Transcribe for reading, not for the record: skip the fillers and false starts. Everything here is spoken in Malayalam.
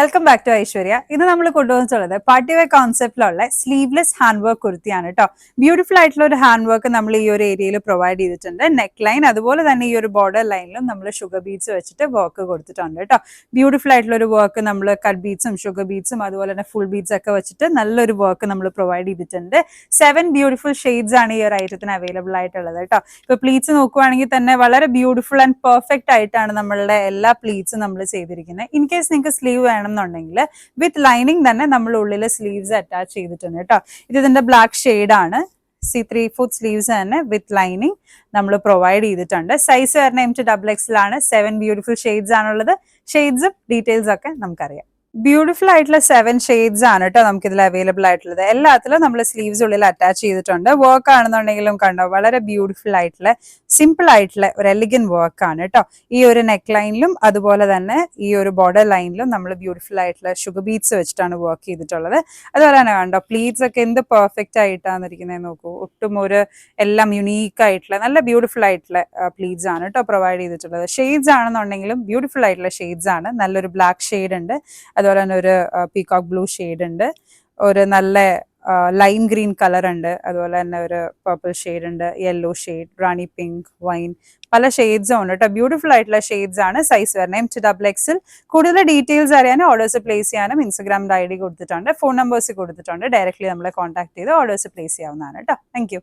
Welcome back to Aishwarya. ഇന്ന് നമ്മൾ കൊണ്ടുവന്നിട്ടുള്ളത് പാർട്ടി വെയർ കോൺസെപ്റ്റിലുള്ള സ്ലീവ്ലെസ് ഹാൻഡ് വർക്ക് കുർത്തിയാണ് കേട്ടോ. ബ്യൂട്ടിഫുൾ ആയിട്ടുള്ള ഒരു ഹാൻഡ് വർക്ക് നമ്മൾ ഈ ഒരു ഏരിയയിൽ പ്രൊവൈഡ് ചെയ്തിട്ടുണ്ട്. നെക്ക് ലൈൻ അതുപോലെ തന്നെ ഈ ഒരു ബോർഡർ ലൈനിലും നമ്മൾ ഷുഗർ ബീഡ്സ് വെച്ചിട്ട് വർക്ക് കൊടുത്തിട്ടുണ്ട് കേട്ടോ. ബ്യൂട്ടിഫുൾ ആയിട്ടുള്ള ഒരു വർക്ക് നമ്മൾ കട്ട് ബീഡ്സും ഷുഗർ ബീഡ്സും അതുപോലെ തന്നെ ഫുൾ ബീഡ്സ് ഒക്കെ വെച്ചിട്ട് നല്ലൊരു വർക്ക് നമ്മൾ പ്രൊവൈഡ് ചെയ്തിട്ടുണ്ട്. 7 ബ്യൂട്ടിഫുൾ ഷെയ്ഡ്സ് ആണ് ഈ ഒരു ഐറ്റത്തിന് അവൈലബിൾ ആയിട്ടുള്ളത് കേട്ടോ. ഇപ്പൊ പ്ലീറ്റ്സ് നോക്കുവാണെങ്കിൽ തന്നെ വളരെ ബ്യൂട്ടിഫുൾ ആൻഡ് പെർഫെക്റ്റ് ആയിട്ടാണ് നമ്മളുടെ എല്ലാ പ്ലീറ്റ്സും നമ്മൾ ചെയ്തിരിക്കുന്നത്. ഇൻ കേസ് നിങ്ങൾക്ക് സ്ലീവ് വേണമെന്നുണ്ടെങ്കിൽ വിത്ത് ലൈനിങ് തന്നെ നമ്മൾ ഉള്ളിൽ സ്ലീവ്സ് അറ്റാച്ച് ചെയ്തിട്ടുണ്ട് കേട്ടോ. ഇതിന്റെ ബ്ലാക്ക് ഷെയ്ഡ് ആണ്. 3/4 സ്ലീവ്സ് തന്നെ വിത്ത് ലൈനിങ് നമ്മൾ പ്രൊവൈഡ് ചെയ്തിട്ടുണ്ട്. സൈസ് വരുന്ന M2XX ആണ്. 7 ബ്യൂട്ടിഫുൾ ഷെയ്ഡ്സ് ആണുള്ളത്. ഷെയ്ഡ്സും ഡീറ്റെയിൽസ് ഒക്കെ നമുക്കറിയാം. ബ്യൂട്ടിഫുൾ ആയിട്ടുള്ള 7 ഷെയ്ഡ്സ് ആണ് കേട്ടോ നമുക്ക് ഇതിൽ അവൈലബിൾ ആയിട്ടുള്ളത്. എല്ലാത്തിലും നമ്മൾ സ്ലീവ്സ് ഉള്ളിൽ അറ്റാച്ച് ചെയ്തിട്ടുണ്ട്. വർക്ക് ആണെന്നുണ്ടെങ്കിലും കണ്ടോ, വളരെ ബ്യൂട്ടിഫുൾ ആയിട്ടുള്ള സിമ്പിൾ ആയിട്ടുള്ള ഒരു എലിഗന്റ് വർക്ക് ആണ് കേട്ടോ. ഈ ഒരു നെക്ക് ലൈനിലും അതുപോലെ തന്നെ ഈ ഒരു ബോർഡർ ലൈനിലും നമ്മൾ ബ്യൂട്ടിഫുൾ ആയിട്ടുള്ള ഷുഗർ ബീഡ്സ് വെച്ചിട്ടാണ് വർക്ക് ചെയ്തിട്ടുള്ളത്. അതുപോലെ തന്നെ കണ്ടോ, പ്ലീറ്റ്സ് ഒക്കെ എന്ത് പെർഫെക്റ്റ് ആയിട്ടാണ് ഇരിക്കുന്നത് നോക്കൂ. ഒട്ടും ഒരു എല്ലാം യുണീക്ക് ആയിട്ടുള്ള നല്ല ബ്യൂട്ടിഫുൾ ആയിട്ടുള്ള പ്ലീറ്റ്സ് ആണ് കേട്ടോ പ്രൊവൈഡ് ചെയ്തിട്ടുള്ളത്. ഷെയ്ഡ്സ് ആണെന്നുണ്ടെങ്കിലും ബ്യൂട്ടിഫുൾ ആയിട്ടുള്ള ഷെയ്ഡ്സ് ആണ്. നല്ലൊരു ബ്ലാക്ക് ഷെയ്ഡ് ഉണ്ട്, അതുപോലെ തന്നെ ഒരു പീകോക്ക് ബ്ലൂ ഷെയ്ഡ് ഉണ്ട്, ഒരു നല്ല ലൈം ഗ്രീൻ കളർ ഉണ്ട്, അതുപോലെ തന്നെ ഒരു പർപ്പിൾ ഷെയ്ഡ് ഉണ്ട്, യെല്ലോ ഷെയ്ഡ്, റാണി പിങ്ക്, വൈൻ, പല ഷെയ്ഡ്സും ഉണ്ട് കേട്ടോ. ബ്യൂട്ടിഫുൾ ആയിട്ടുള്ള ഷെയ്ഡ്സ് ആണ്. സൈസ് വരുന്നത് M2XX. കൂടുതൽ ഡീറ്റെയിൽസ് അറിയാനും ഓർഡേഴ്സ് പ്ലേസ് ചെയ്യാനും ഇൻസ്റ്റാഗ്രാമിന്റെ ID കൊടുത്തിട്ടുണ്ട്, ഫോൺ നമ്പേഴ്സ് കൊടുത്തിട്ടുണ്ട്. ഡയറക്ട്ലി നമ്മളെ കോൺടാക്ട് ചെയ്ത് ഓർഡേഴ്സ് പ്ലേസ് ചെയ്യാവുന്നതാണ് കേട്ടോ. Thank you.